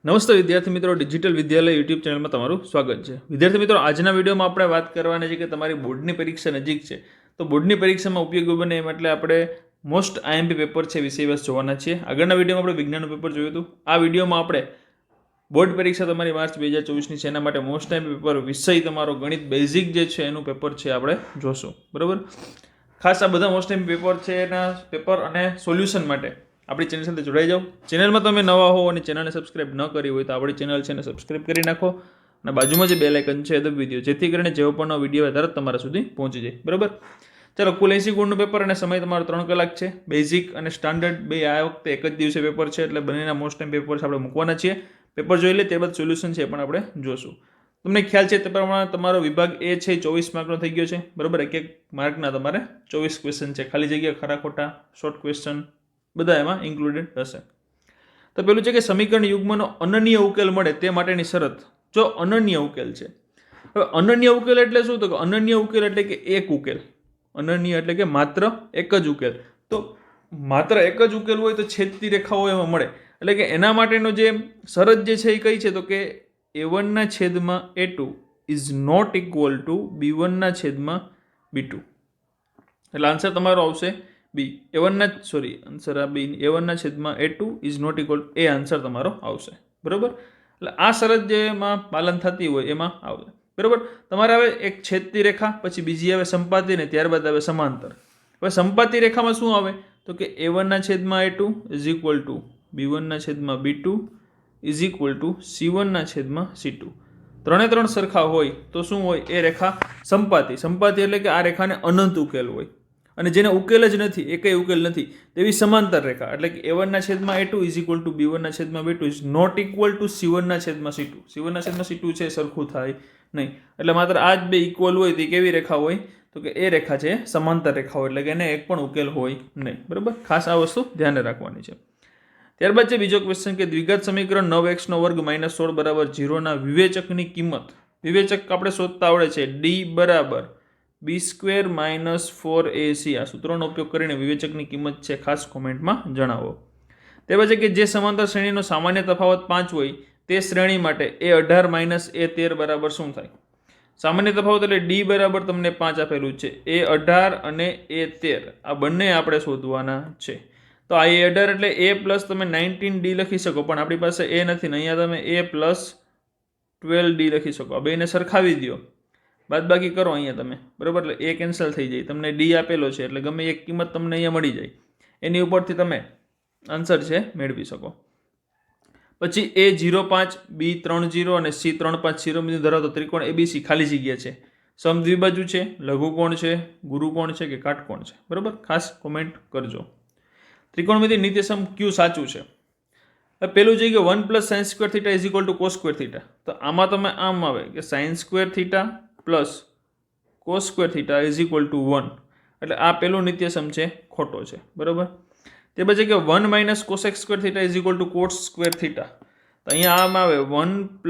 નમસ્તે વિદ્યાર્થી મિત્રો, ડિજિટલ વિદ્યાલય યુટ્યુબ ચેનલમાં તમારું સ્વાગત છે. વિદ્યાર્થી મિત્રો, આજના વિડીયોમાં આપણે વાત કરવાની છે કે તમારી બોર્ડની પરીક્ષા નજીક છે, તો બોર્ડની પરીક્ષામાં ઉપયોગી બને એમ એટલે આપણે મોસ્ટ આઈએમપી પેપર છે વિષયવાસ જોવાના છીએ. આગળના વિડીયોમાં આપણે વિજ્ઞાનનું પેપર જોયું હતું. આ વિડીયોમાં આપણે બોર્ડ પરીક્ષા તમારી માર્ચ 2024ની છે એના માટે મોસ્ટ આઈએમપી પેપર વિષય તમારો ગણિત બેઝિક જે છે એનું પેપર છે આપણે જોશું. બરાબર, ખાસ આ બધા મોસ્ટ આઈએમપી પેપર છે એના પેપર અને સોલ્યુશન માટે આપણી ચેનલ સાથે જોડાઈ જાઓ. ચેનલમાં તમે નવા હો અને ચેનલને સબસ્ક્રાઇબ ન કરી હોય તો આપણી ચેનલ છે એને સબસ્ક્રાઇબ કરી નાખો અને બાજુમાં જે બેલ આઇકન છે એ દબાવી દો, જેથી કરીને જેવો પણ વિડીયો તરત તમારા સુધી પહોંચી જાય. બરાબર, ચાલો, કુલ 80 ગુણનું પેપર અને સમય તમારો 3 કલાક છે. બેઝિક અને સ્ટાન્ડર્ડ બે આ વખતે એક જ દિવસે પેપર છે, એટલે બંનેના મોસ્ટ ટાઈમ પેપર્સ આપણે મૂકવાના છીએ. પેપર જોઈ લે ત્યારબાદ સોલ્યુશન છે એ પણ આપણે જોશું. તમને ખ્યાલ છે તે પ્રમાણે તમારો વિભાગ એ છે 24 માર્કનો થઈ ગયો છે. બરાબર, એક માર્કના તમારે 24 ક્વેશ્ચન છે. ખાલી જગ્યા, ખરા ખોટા, શોર્ટ ક્વેશ્ચન બધા એમાં ઇન્ક્લુડેડ હશે. તો પેલું છે કે સમીકરણ યુગ્મનો અનન્ય ઉકેલ મળે તે માટેની શરત. જો અનન્ય ઉકેલ છે, હવે અનન્ય ઉકેલ એટલે શું? તો કે અનન્ય ઉકેલ એટલે કે એક ઉકેલ. અનન્ય એટલે કે માત્ર એક જ ઉકેલ. તો માત્ર એક જ ઉકેલ હોય તો છેદતી રેખાઓ એમાં મળે, એટલે કે એના માટેનો જે શરત જે છે એ કઈ છે? તો કે a1 ના છેદમાં a2 is not equal to b1 ના છેદમાં b2. એટલે આન્સર તમારો આવશે બી. આન્સર આ બી. a1 ના છેદમાં a2 ઇઝ નોટ ઇક્વલ, એ આન્સર તમારો આવશે. બરાબર, એટલે આ શરત જેમાં પાલન થતી હોય એમાં આવશે. બરાબર, તમારે હવે એક છેદતી રેખા, પછી બીજી આવે સંપાતી ને ત્યારબાદ આવે સમાંતર. હવે સંપાતી રેખામાં શું આવે? તો કે a1 ના છેદમાં a2 is equal to b1 ના છેદમાં b2 is equal to c1 ના છેદમાં c2. ત્રણે ત્રણ સરખા હોય તો શું હોય? એ રેખા સંપાતી. સંપાતી એટલે કે આ રેખાને અનંત ઉકેલ હોય, અને જેને ઉકેલ જ નથી, એકેય ઉકેલ નથી, તેવી સમાંતર રેખા. એટલે કે a1 ના છેદમાં a2 is equal to b1 ના છેદમાં b2 is not equal to c1 ના છેદમાં c2. c1 ના છેદમાં c2 છે સરખું થાય નહીં, એટલે માત્ર આ જ બે ઇક્વલ હોય તો કેવી રેખા હોય? તો કે એ રેખા છે સમાંતર રેખા હોય, એટલે કે એને એક પણ ઉકેલ હોય નહીં. બરાબર, ખાસ આ વસ્તુ ધ્યાને રાખવાની છે. ત્યારબાદ છે બીજો ક્વેશ્ચન કે દ્વિઘાત સમીકરણ 9x વર્ગ - 16 0 ના વિવેચકની કિંમત. વિવેચક આપણે શોધતા આવડે છે d બરાબર b² - 4ac. આ સૂત્રનો ઉપયોગ કરીને વિવેચકની કિંમત છે ખાસ કોમેન્ટમાં જણાવો. ત્યારબાદ છે કે જે સમાંતર શ્રેણીનો સામાન્ય તફાવત 5 હોય તે શ્રેણી માટે a18 - a13 બરાબર શું થાય? સામાન્ય તફાવત એટલે d બરાબર તમને 5 આપેલું છે, a18 અને a13 આ બંને આપણે શોધવાના છે. તો આ a18 એટલે a પ્લસ તમે 19d લખી શકો, પણ આપણી પાસે a નથી ને, અહીંયા તમે a પ્લસ 12d લખી શકો. આ બેને સરખાવી દો, બાદબાકી કરો અહીંયા તમે. બરાબર, એટલે a કેન્સલ થઈ જાય. તમને d આપેલો છે એટલે ગમે એક કિંમત તમને અહીંયા મળી જાય, એની ઉપરથી તમે આન્સર છે મેળવી શકો. પછી a05 b30 અને c35 શિરોબિંદુ ધરાવતો ત્રિકોણ abc ખાલી જગ્યા છે. સમદ્વિબાજુ છે, લઘુકોણ છે, ગુરુકોણ છે કે કાટકોણ છે? બરાબર, ખાસ કોમેન્ટ કરજો. ત્રિકોણમિતિ નિત્યસમ કયું સાચું છે? પેલું છે કે 1 + sin² θ is equal to cos² θ. તો આમાં તમે આમ આવે કે sin² θ plus cos² θ is equal to 1, એટલે આ પેલું નિત્યસમ છે, ખોટો છે. બરાબર, તે પછી કે 1 - cosx² θ is equal to cot² θ. તો અહીંયા આમ આવે 1 +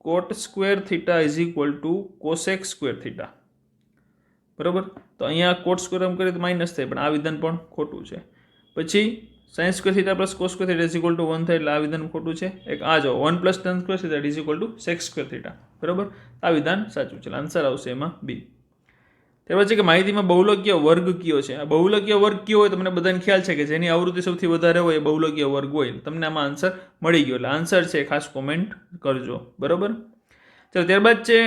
cot² θ is equal to cosx² θ. બરાબર, તો અહીંયા cot² આમ કરીએ તો માઇનસ થાય, પણ આ વિધાન પણ ખોટું છે. પછી sin² θ plus cos² θ is equal to 1 થાય, એટલે આ વિધાન ખોટું છે. એક આ જો 1 + tan² θ is equal to sec² θ. બરાબર, આ વિધાન સાચું છે, આન્સર આવશે એમાં બી. ત્યારબાદ છે કે માહિતીમાં બહુલકીય વર્ગ કયો છે? આ બહુલકીય વર્ગ કયો હોય તમને બધાને ખ્યાલ છે કે જેની આવૃત્તિ સૌથી વધારે હોય એ બહુલકીય વર્ગ હોય. તમને આમાં આન્સર મળી ગયો, એટલે આન્સર છે ખાસ કોમેન્ટ કરજો. બરાબર, ચાલો, ત્યારબાદ છે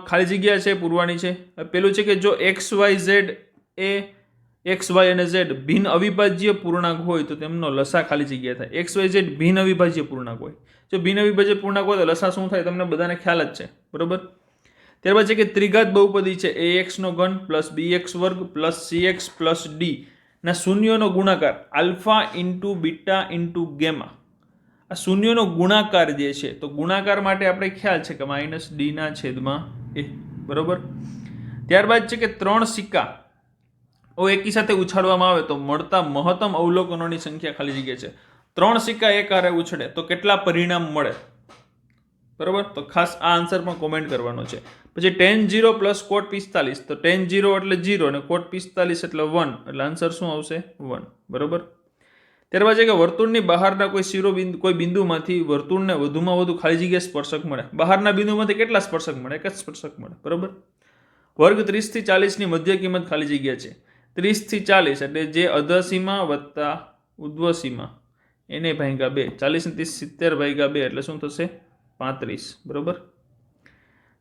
ખાલી જગ્યા છે પૂરવાની છે. પેલું છે કે જો xy અને z ભિન્ન અવિભાજ્ય પૂર્ણાંક હોય તો તેમનો લસા ખાલી જગ્યા થાય. xy z ભિન્ન અવિભાજ્ય પૂર્ણાંક હોય. જો ભિન્ન અવિભાજ્ય પૂર્ણાંક હોય તો લસા શું થાય તમને બધાને ખ્યાલ જ છે. બરાબર, ત્યારબાદ છે કે ત્રિઘાત બહુપદી છે ax² + bx² + cx + d ના શૂન્યનો ગુણાકાર આલ્ફા × બીટા × ગેમા. આ શૂન્યનો ગુણાકાર જે છે, તો ગુણાકાર માટે આપણે ખ્યાલ છે કે -d/a. બરાબર, ત્યારબાદ છે કે 3 સિક્કા એકી સાથે ઉછાળવામાં આવે તો મળતા મહત્તમ અવલોકનોની સંખ્યા ખાલી જગ્યા છે. 3 સિક્કા એક હારે ઉછળે તો કેટલા પરિણામ મળે? બરાબર, તો ખાસ આ આન્સર પણ કોમેન્ટ કરવાનો છે. પછી tan 0 + cot 45, તો tan 0 એટલે 0 અને cot 45 એટલે 1, એટલે આન્સર શું આવશે? 1. બરાબર, ત્યારબાદ છે કે વર્તુળની બહારના કોઈ શિરોબિંદુ કોઈ બિંદુમાંથી વર્તુળને વધુમાં વધુ ખાલી જગ્યાએ સ્પર્શક મળે. બહારના બિંદુમાંથી કેટલા સ્પર્શક મળે? એક જ સ્પર્શક મળે. બરોબર. વર્ગ 30 થી 40 ની મધ્ય કિંમત ખાલી જગ્યા છે 30 થી 40 એટલે જે અધસીમા વત્તા ઉર્ધ્વસીમા એને ભાગ્યા 2. 40 ને 30 70 ભાગ્યા 2 એટલે શું થશે? 35. બરોબર.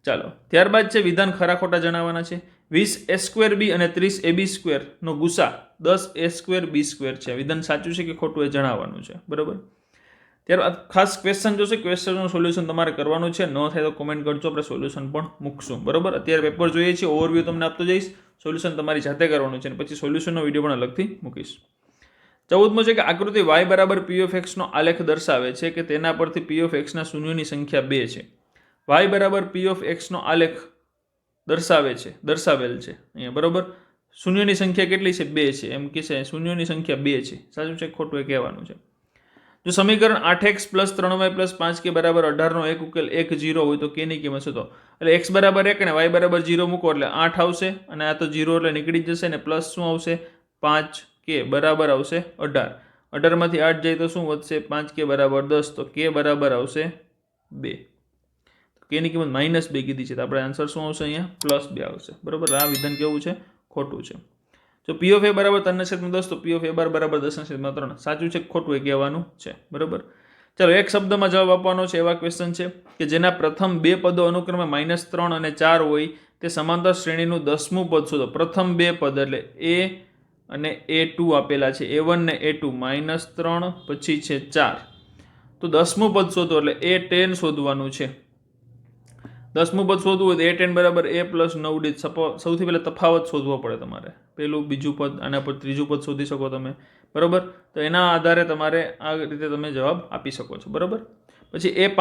ચાલો ત્યારબાદ છે વિધાન ખરા ખોટા જણાવવાના છે. 20a² અને 30ab² નો ગુસા 10a²b² છે. વિધાન સાચું છે કે ખોટું એ જણાવવાનું છે. બરોબર. ત્યારબાદ ખાસ ક્વેશ્ચન જોશે. ક્વેશ્ચનનું સોલ્યુશન તમારે કરવાનું છે. ન થાય તો કોમેન્ટ કરજો, આપણે સોલ્યુશન પણ મૂકશું. બરોબર. અત્યારે પેપર જોઈએ છીએ, ઓવરવ્યૂ તમને આપતો જઈશ. સોલ્યુશન તમારી જાતે કરવાનું છે અને પછી સોલ્યુશનનો વિડીયો પણ અલગથી મૂકીશ. 14મો છે કે આકૃતિ y બરાબર p(x) નો આલેખ દર્શાવે છે કે તેના પરથી p(x) ના શૂન્યોની સંખ્યા 2 છે. y બરાબર p(x) નો આલેખ દર્શાવેલ છે અહીંયા. બરોબર. શૂન્યોની સંખ્યા કેટલી છે? 2 છે. એમ કે છે શૂન્યોની સંખ્યા 2 છે. સાચું છે ખોટું એ કહેવાનું છે. જો સમીકરણ 8x + 3y + 5k બરાબર 18 નો એક ઉકેલ 1 0 હોય તો k ની કિંમત શોધો. એટલે x બરાબર 1 અને y બરાબર 0 મૂકો એટલે 8 આવશે અને આ તો 0 એટલે નીકળી જશે ને પ્લસ શું આવશે? 5k બરાબર આવશે 18. 18 માંથી 8 જાય તો શું વધશે? 5k બરાબર 10. તો k બરાબર આવશે 2. k ની કિંમત -2 કીધી છે તો આપણે આન્સર શું આવશે? અહીંયા +2 આવશે. બરોબર. આ વિધાન કેવું છે? ખોટું છે. જો p(a) બરાબર 3/10 તો p(a) બરાબર 10/3. સાચું છે ખોટું એ કહેવાનું છે. બરોબર. ચાલો એક શબ્દમાં જવાબ આપવાનો છે. એવા ક્વેશ્ચન છે કે જેના પ્રથમ બે પદો અનુક્રમે -3 અને 4 હોય તે સમાંતર શ્રેણીનું 10મું પદ શોધો. પ્રથમ બે પદ એટલે a અને a2 આપેલા છે, a1 ને a2 -3 પછી છે 4. તો 10મું પદ શોધો એટલે a10 શોધવાનું છે. 10મું પદ શોધવું હોય તો a10 બરાબર a + 9d. સૌથી પહેલા તફાવત શોધવો પડે તમારે. પેલું બીજું પદ, આના પર ત્રીજું પદ શોધી શકો તમે. બરોબર. તો એના આધારે તમારે આ રીતે તમે જવાબ આપી શકો છો. બરોબર. પછી a5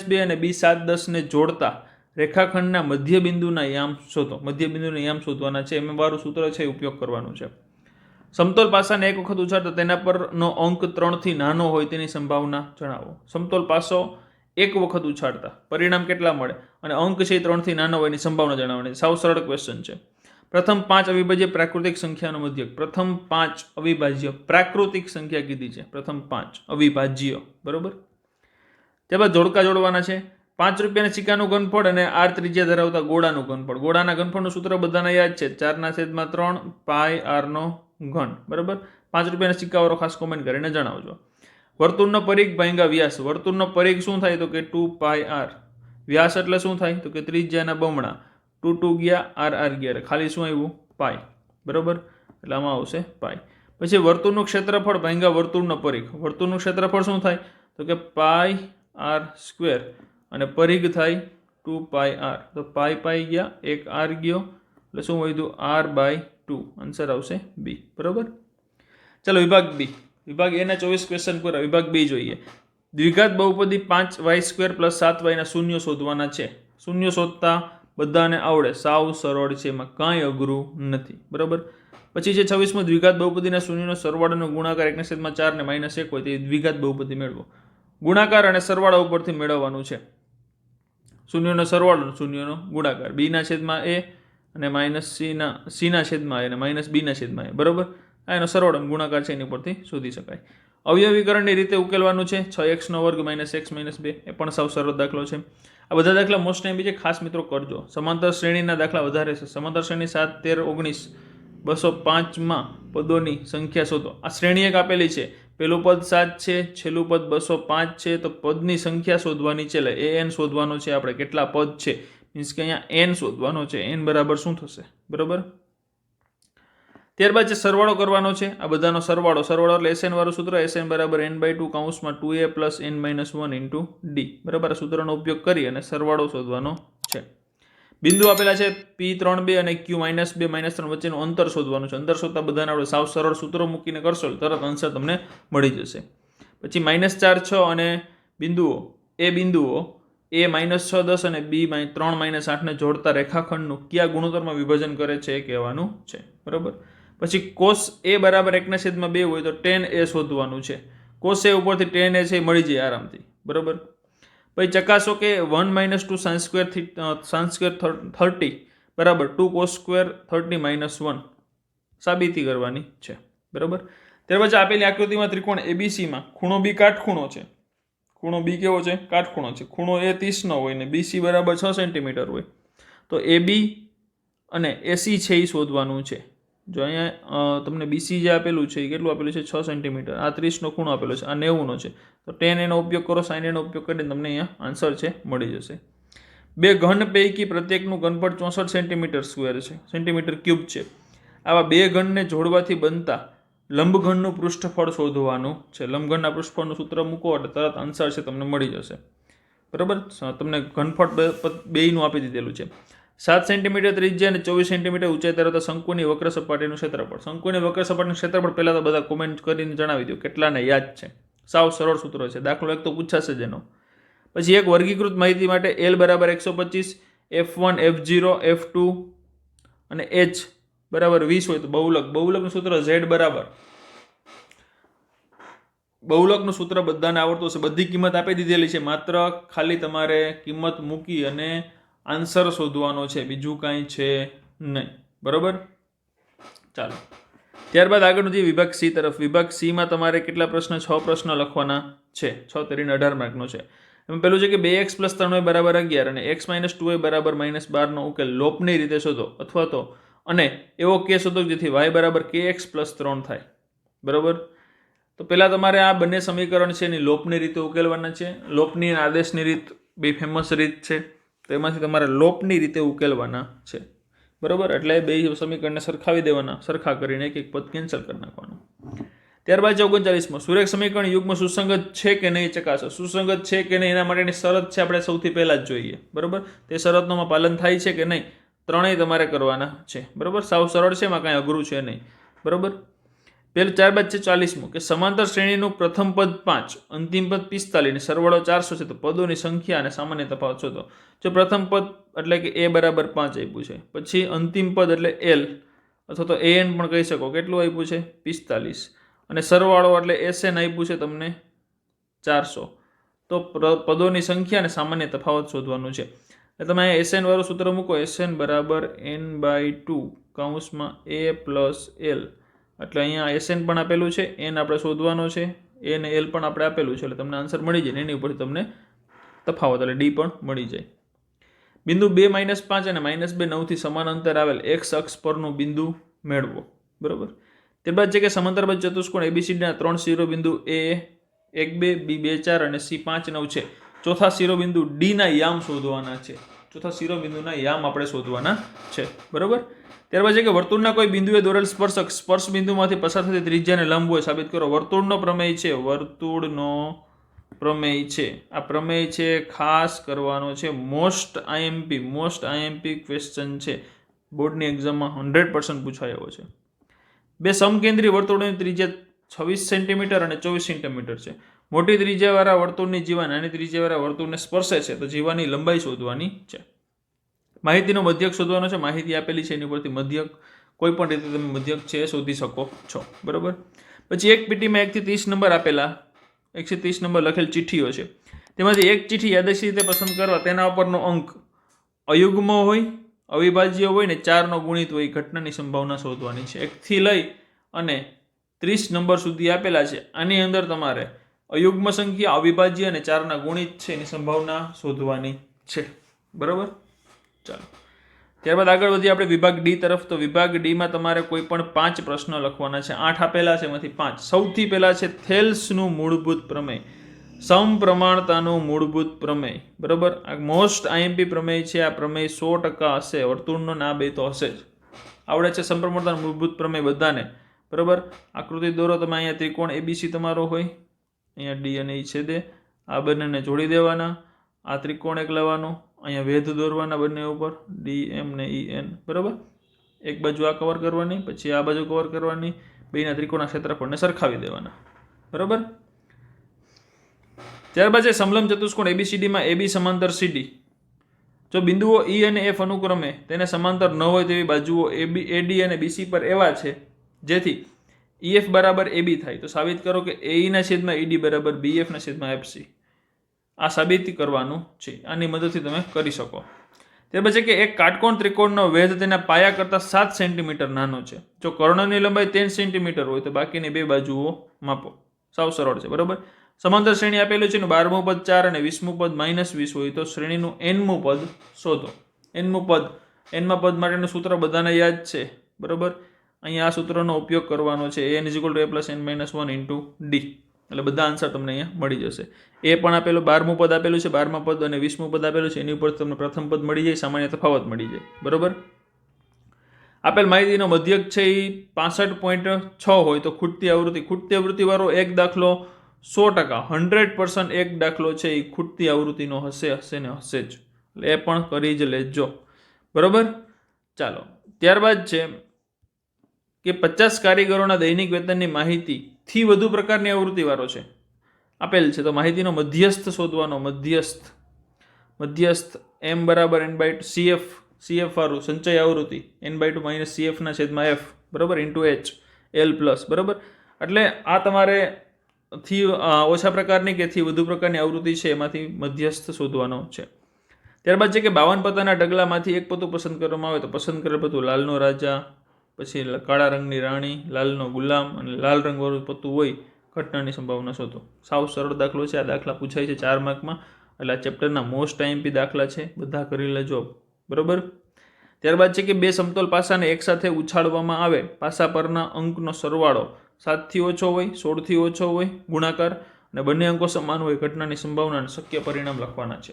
- 2 અને b7 10 ને જોડતા રેખાખંડના મધ્ય બિંદુના યામ શોધો. મધ્ય બિંદુના યામ શોધવાના છે. એમ વાળું સૂત્ર છે, ઉપયોગ કરવાનું છે. સમતોલ પાસાને એક વખત ઉછાળતા તેના પરનો અંક 3 થી નાનો હોય તેની સંભાવના જણાવો. સમતોલ પાસો એક વખત ઉછાળતા પરિણામ કેટલા મળે અને અંક છે 3 થી નાનો હોય એની સંભાવના જણાવવાની. સાવ સરળ ક્વેશ્ચન છે. પ્રથમ 5 અવિભાજ્ય પ્રાકૃતિક સંખ્યાનો મધ્યક. પ્રથમ 5 અવિભાજ્ય પ્રાકૃતિક સંખ્યા કીધી છે. પ્રથમ 5 અવિભાજ્ય. બરોબર. ત્યારબાદ જોડકા જોડવાના છે. 5 રૂપિયાના સિક્કાનું ઘનફળ અને r ત્રિજ્યા ધરાવતા ગોળાનું ઘનફળ. ગોળાના ઘનફળનું સૂત્ર બધાને યાદ છે, 4/3 πr². બરોબર. 5 રૂપિયાના સિક્કાવાળો ખાસ કોમેન્ટ કરીને જણાવજો. વર્તુળનો પરિઘ ભાગ્યા વ્યાસ. વર્તુળનો પરિઘ શું થાય તો કે 2πr. વ્યાસ એટલે શું થાય તો કે ત્રિજ્યાના બમણા. 2 2 ગયા r ગયા ખાલી શું આવ્યું? પાઈ. બરોબર. એટલે આમાં આવશે પાઈ. પછી વર્તુળનું ક્ષેત્રફળ ભાગ્યા વર્તુળનો પરિઘ. વર્તુળનું ક્ષેત્રફળ શું થાય તો કે πr² અને પરિઘ થાય 2πr. તો પાઈ ગયા, એક r ગયો એટલે શું વધ્યું? r/2. આન્સર આવશે b. બરોબર. ચલો વિભાગ બી. વિભાગ એ ના 24 ક્વેશ્ચન પૂરા. વિભાગ બી જોઈએ. દ્વિઘાત બહુપદી 5y² + 7y ના શૂન્ય શોધવાના છે. શૂન્ય શોધતા બધાને આવડે, સાવ સરળ છે, એમાં કાંઈ અઘરું નથી. બરોબર. પછી જે 26મો દ્વિઘાત બહુપદીના શૂન્યનો સરવાળાનો ગુણાકાર 1/4 ને -1 હોય તે દ્વિઘાત બહુપદી મેળવો. ગુણાકાર અને સરવાળા ઉપરથી મેળવવાનું છે. શૂન્યનો સરવાળો, શૂન્યનો ગુણાકાર. b/a અને -c/a અને -b/a. બરોબર. આ એનો સરવાળો ગુણાકાર છે, એની ઉપરથી શોધી શકાય. અવયવીકરણની રીતે ઉકેલવાનું છે. 6x² - x - 2. એ પણ સાવ સરળ દાખલો છે. આ બધા દાખલા મોસ્ટ ટાઈમ બીજે ખાસ મિત્રો કરજો. સમાંતર શ્રેણીના દાખલા વધારે છે. સમાંતર શ્રેણી 7 13 19 205 પદોની સંખ્યા શોધો. આ શ્રેણી એક આપેલી છે. પેલું પદ 7 છે, છેલ્લું પદ 205 છે. તો પદની સંખ્યા શોધવાની છે. એટલે an શોધવાનો છે આપણે. કેટલા પદ છે મીન્સ કે અહીંયા n શોધવાનો છે. n બરાબર શું થશે? બરોબર. ત્યારબાદ જે સરવાળો કરવાનો છે, આ બધાનો સરવાળો એટલે SN વાળું સૂત્ર. SN બરાબર n/2 કૌંસમાં 2a + n - 1 × d. બરાબર. આ સૂત્રનો ઉપયોગ કરી અને સરવાળો શોધવાનો છે. બિંદુ આપેલા છે P3 2 અને Q -2 -3 વચ્ચેનું અંતર શોધવાનું છે. અંતર શોધતા બધાને આપણે સાવ સરળ સૂત્રો મૂકીને કરશો તરત આન્સર તમને મળી જશે. પછી -4 6 અને બિંદુઓ a -6 10 અને b 3 - 8 ને જોડતા રેખાખંડનું કયા ગુણોત્તરમાં વિભાજન કરે છે એ કહેવાનું છે. બરોબર. પછી cos a બરાબર 1/2 હોય તો tan a શોધવાનું છે. cos a ઉપરથી tan a છે મળી જાય આરામથી. બરોબર. પછી ચકાસો કે 1 - 2 sin² 30 બરાબર 2 cos² 30 - 1 સાબિતી કરવાની છે. બરોબર. ત્યાર પછી આપેલી આકૃતિમાં ત્રિકોણ એબીસીમાં ખૂણો બી કાટખૂણો છે. ખૂણો બી કેવો છે? કાટખૂણો છે. ખૂણો એ 30 નો હોય ને બીસી બરાબર 6 સેન્ટીમીટર હોય, તો એબી અને એસી છે એ શોધવાનું છે. જો અહીંયા તમને બીસી જે આપેલું છે એ કેટલું આપેલું છે? 6 સેન્ટીમીટર. આ 30 નો ખૂણો આપેલો છે, આ 90 નો છે, તો tan એનો ઉપયોગ કરો, sin એનો ઉપયોગ કરીને તમને અહીંયા આન્સર છે મળી જશે. બે ઘન પૈકી પ્રત્યેકનું ઘનફળ 64 સેન્ટીમીટર સ્ક્વેર છે, સેન્ટીમીટર ક્યુબ છે. આવા બે ઘનને જોડવાથી બનતા લંબઘનનું પૃષ્ઠફળ શોધવાનું છે. લંબઘનના પૃષ્ઠફળનું સૂત્ર મૂકો એટલે તરત આન્સર છે તમને મળી જશે. બરાબર, તમને ઘનફળ બેયનું આપી દીધેલું છે. 7 સેન્ટીમીટર ત્રિજ્યા અને 24 સેન્ટીમીટર ઊંચાઈ ધરાવતા શંકુની વક્ર સપાટીનું ક્ષેત્રફળ. શંકુની વક્ર સપાટીનું ક્ષેત્રફળ પહેલા તો બધા કોમેન્ટ કરીને જણાવી દો કેટલાને યાદ છે. સાવ સરળ સૂત્ર છે, દાખલો એક તો પૂછાશે જ એનો. પછી એક વર્ગીકૃત માહિતી માટે L બરાબર 125, F1, F0, F2 અને H બરાબર 20 હોય તો બહુલકનું સૂત્ર Z બરાબર, બહુલકનું સૂત્ર બધાને આવડતું હશે, બધી કિંમત આપી દીધેલી છે, માત્ર ખાલી તમારે કિંમત મૂકી અને આન્સર શોધવાનો છે, બીજું કાંઈ છે નહીં. બરાબર, ચાલો ત્યારબાદ આગળનું જે વિભાગ સી તરફ. વિભાગ સીમાં તમારે કેટલા પ્રશ્ન? 6 પ્રશ્ન લખવાના છે. 6 તરીને 18 માર્કનો છે. એમાં પેલું છે કે 2x + 3y બરાબર 11 અને x - 2y બરાબર -12 નો ઉકેલ લોપની રીતે શોધો, અથવા તો અને એવો કે શોધો જેથી y બરાબર kx + 3 થાય. બરાબર, તો પહેલા તમારે આ બંને સમીકરણ છે એની લોપની રીતે ઉકેલવાના છે. લોપની અને આદેશની રીત બે ફેમસ રીત છે, તો એમાંથી તમારે લોપની રીતે ઉકેલવાના છે. બરાબર, એટલે બે સમીકરણને સરખાવી દેવાના, સરખા કરીને એક પદ કેન્સલ કરી નાખવાનું. ત્યારબાદ 39માં સુરેખ સમીકરણ યુગ્મ સુસંગત છે કે નહીં ચકાસો. સુસંગત છે કે નહીં એના માટેની શરત છે આપણે સૌથી પહેલા જ જોઈએ. બરાબર, તે શરતોમાં પાલન થાય છે કે નહીં ત્રણેય તમારે કરવાના છે. બરાબર, સાવ સરળ છે, એમાં કાંઈ અઘરું છે નહીં. બરાબર, ત્યારબાદ છે 40મું કે સમાંતર શ્રેણીનું પ્રથમ પદ 5, અંતિમ પદ 45 ને સરવાળો 400 છે, તો પદોની સંખ્યા અને સામાન્ય તફાવત શોધો. જો પ્રથમ પદ એટલે કે a બરાબર 5 આપ્યું છે, પછી અંતિમ પદ એટલે L અથવા તો an પણ કહી શકો, કેટલું આપ્યું છે? 45, અને સરવાળો એટલે SN આપ્યું છે તમને 400, તો પદોની સંખ્યા અને સામાન્ય તફાવત શોધવાનું છે. એટલે તમે અહીંયા SN વાળું સૂત્ર મૂકો, SN બરાબર n/2 કૌંસમાં a + L, એટલે અહીંયા SN પણ આપેલું છે, n આપણે શોધવાનો છે, a અને L પણ આપણે આપેલું છે, એટલે તમને આન્સર મળી જાય. એની ઉપરથી તમને તફાવત એટલે D પણ મળી જાય. બિંદુ 2 - 5 અને -2 9થી સમાન અંતર આવેલ x અક્ષ પરનું બિંદુ મેળવો. બરાબર, ત્યારબાદ છે કે સમાંતરબાજુ ચતુષ્કોણ ABCDના 3 શિરોબિંદુ A 1 2, B 2 4 અને C 5 9 છે. ચોથા શિરોબિંદુ D ના યામ શોધવાના છે. ચોથા શિરોબિંદુના યામ આપણે શોધવાના છે. બરાબર, ત્યારબાદ છે કે વર્તુળના કોઈ બિંદુએ દોરેલ સ્પર્શક સ્પર્શ બિંદુમાંથી પસાર થતી ત્રિજ્યાને લંબ હોય સાબિત કરો. વર્તુળનો પ્રમેય છે, વર્તુળનો પ્રમેય છે. આ પ્રમેય છે ખાસ કરવાનો છે. મોસ્ટ IMP ક્વેશ્ચન છે, બોર્ડની એક્ઝામમાં 100% પૂછાયો છે. બે સમકેન્દ્રી વર્તુળોની ત્રિજ્યા 26 સેન્ટીમીટર અને 24 સેન્ટીમીટર છે. મોટી ત્રિજ્યાવાળા વર્તુળની જીવા નાની ત્રિજ્યાવાળા વર્તુળને સ્પર્શે છે, તો જીવાની લંબાઈ શોધવાની છે. માહિતીનો મધ્યક શોધવાનો છે. માહિતી આપેલી છે એની ઉપરથી મધ્યક કોઈ પણ રીતે તમે મધ્યક છે શોધી શકો છો. બરાબર, પછી એક પેટીમાં 1 થી 30 નંબર આપેલા, 1 થી 30 નંબર લખેલ ચિઠ્ઠીઓ છે. તેમાંથી એક ચિઠ્ઠી યાદચ્છિક રીતે પસંદ કરવા, તેના ઉપરનો અંક અયુગ્મ હોય, અવિભાજ્ય હોય ને 4 નો ગુણિત હોય, ઘટનાની સંભાવના શોધવાની છે. 1 થી લઈ અને 30 નંબર સુધી આપેલા છે. આની અંદર તમારે અયુગ્મ સંખ્યા, અવિભાજ્ય અને 4 ના ગુણિત છે એની સંભાવના શોધવાની છે. બરાબર, ચાલો ત્યારબાદ આગળ વધીએ આપણે વિભાગ ડી તરફ. તો વિભાગ ડીમાં તમારે કોઈ પણ 5 પ્રશ્ન લખવાના છે. 8 આપેલા છે, એમાંથી 5. સૌથી પહેલા છે થેલ્સનું મૂળભૂત પ્રમેય, સમપ્રમાણતાનું મૂળભૂત પ્રમેય. બરાબર, આ મોસ્ટ IMP પ્રમેય છે. આ પ્રમેય 100% હશે, વર્તુળનો ના બે તો હશે જ. આવડે છે સમપ્રમાણતાનું મૂળભૂત પ્રમેય બધાને. બરાબર, આકૃતિ દોરો તમે. અહીંયા ત્રિકોણ ABC તમારો હોય, અહીંયા D અને E છેદે, આ બંનેને જોડી દેવાના, આ ત્રિકોણ એક લેવાનો, અહીંયા વેધ દોરવાના બંને ઉપર DM ને EN. બરાબર, એક બાજુ આ કવર કરવાની, પછી આ બાજુ કવર કરવાની, બેના ત્રિકોણના ક્ષેત્રફળને સરખાવી દેવાના. બરાબર, ત્યારબાદ છે સમલંબ ચતુષ્કોણ ABCDમાં AB સમાંતર CD. જો બિંદુઓ E અને F અનુક્રમે તેને સમાંતર ન હોય તેવી બાજુઓ AD અને BC પર એવા છે જેથી EF બરાબર AB થાય, તો સાબિત કરો કે AE ના છેદમાં ED બરાબર BF ના છેદમાં FC. આ સાબિત કરવાનું છે, આની મદદથી તમે કરી શકો. ત્યાર પછી કે એક કાટકોણ ત્રિકોણનો વેધ તેના પાયા કરતાં 7 સેન્ટીમીટર નાનો છે. જો કર્ણની લંબાઈ 10 સેન્ટીમીટર હોય તો બાકીની બે બાજુઓ માપો. સાવ સરળ છે, બરોબર. સમાંતર શ્રેણી આપેલું છે, 12મું પદ 4 અને 20મું પદ -20 હોય તો શ્રેણીનું nમું પદ શોધો. nમું પદ, nમા પદ માટેનું સૂત્ર બધાને યાદ છે, બરોબર. અહીંયા આ સૂત્રનો ઉપયોગ કરવાનો છે, n = a + n - 1 × d. એટલે બધા આન્સર તમને અહીંયા મળી જશે. એ પણ આપેલું, 12મું પદ આપેલું છે, 12મા પદ અને 20મું પદ આપેલું છે, એની ઉપર તમને પ્રથમ પદ મળી જાય, સામાન્ય તફાવત મળી જાય, બરોબર. આપેલ માહિતીનો મધ્યક છે એ 65.6 હોય તો ખૂટતી આવૃત્તિ વાળો એક દાખલો 100%, 100% એક દાખલો છે એ ખૂટતી આવૃત્તિનો હશે ને હશે જ. એટલે એ પણ કરી જ લેજો, બરોબર. ચાલો, ત્યારબાદ છે કે 50 કારીગરોના દૈનિક વેતનની માહિતીથી વધુ પ્રકારની આવૃત્તિવાળો છે આપેલ છે, તો માહિતીનો મધ્યસ્થ શોધવાનો. મધ્યસ્થ m = n/2 CF વાળું સંચય આવૃત્તિ n/2 - CF ના છેદમાં f, બરોબર, × h l+, બરોબર. એટલે આ તમારે થી ઓછા પ્રકારની કે થી વધુ પ્રકારની આવૃત્તિ છે એમાંથી મધ્યસ્થ શોધવાનો છે. ત્યારબાદ છે કે 52 પત્તાના ઢગલામાંથી એક પત્તું પસંદ કરવામાં આવે તો પસંદ કરેલ પત્તું લાલનો રાજા, પછી કાળા રંગની રાણી, લાલનો ગુલામ અને લાલ રંગવાળું પત્તું હોય, ઘટનાની સંભાવના શોધો. સાવ સરળ દાખલો છે. આ દાખલા પૂછાય છે 4 માર્કમાં, એટલે આ ચેપ્ટરના મોસ્ટ IMP દાખલા છે, બધા કરી લેજો, બરોબર. ત્યારબાદ છે કે બે સમતોલ પાસાને એકસાથે ઉછાળવામાં આવે, પાસા પરના અંકનો સરવાળો 7 થી ઓછો હોય, 16 થી ઓછો હોય, ગુણાકાર, અને બંને અંકો સમાન હોય, ઘટનાની સંભાવના અને શક્ય પરિણામ લખવાના છે,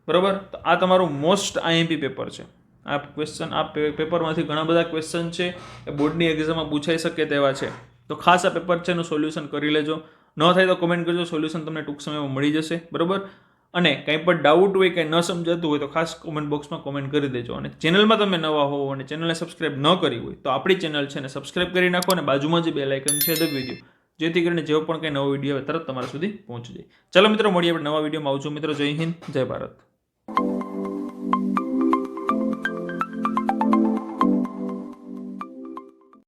બરોબર. તો આ તમારું મોસ્ટ IMP પેપર છે. આ ક્વેશ્ચન, આ પેપરમાંથી ઘણા બધા ક્વેશ્ચન છે એ બોર્ડની એક્ઝામમાં પૂછાઈ શકે તેવા છે. તો ખાસ આ પેપર છે એનું સોલ્યુશન કરી લેજો. ન થાય તો કોમેન્ટ કરજો, સોલ્યુશન તમને ટૂંક સમયમાં મળી જશે, બરોબર. અને કંઈ પણ ડાઉટ હોય, કંઈ ન સમજાતું હોય તો ખાસ કોમેન્ટ બોક્સમાં કોમેન્ટ કરી દેજો. અને ચેનલમાં તમે નવા હોવ અને ચેનલને સબસ્ક્રાઇબ ન કરી હોય તો આપણી ચેનલ છે ને સબસ્ક્રાઇબ કરી નાખો અને બાજુમાં જે બેલ આઇકન છે દબાવી દો, જેથી કરીને જેવો પણ કંઈ નવો વિડીયો આવે તરત તમારા સુધી પહોંચી જાય. ચાલો મિત્રો, મળીએ આપણે નવા વિડીયોમાં. આવજો મિત્રો, જય હિન્દ, જય ભારત.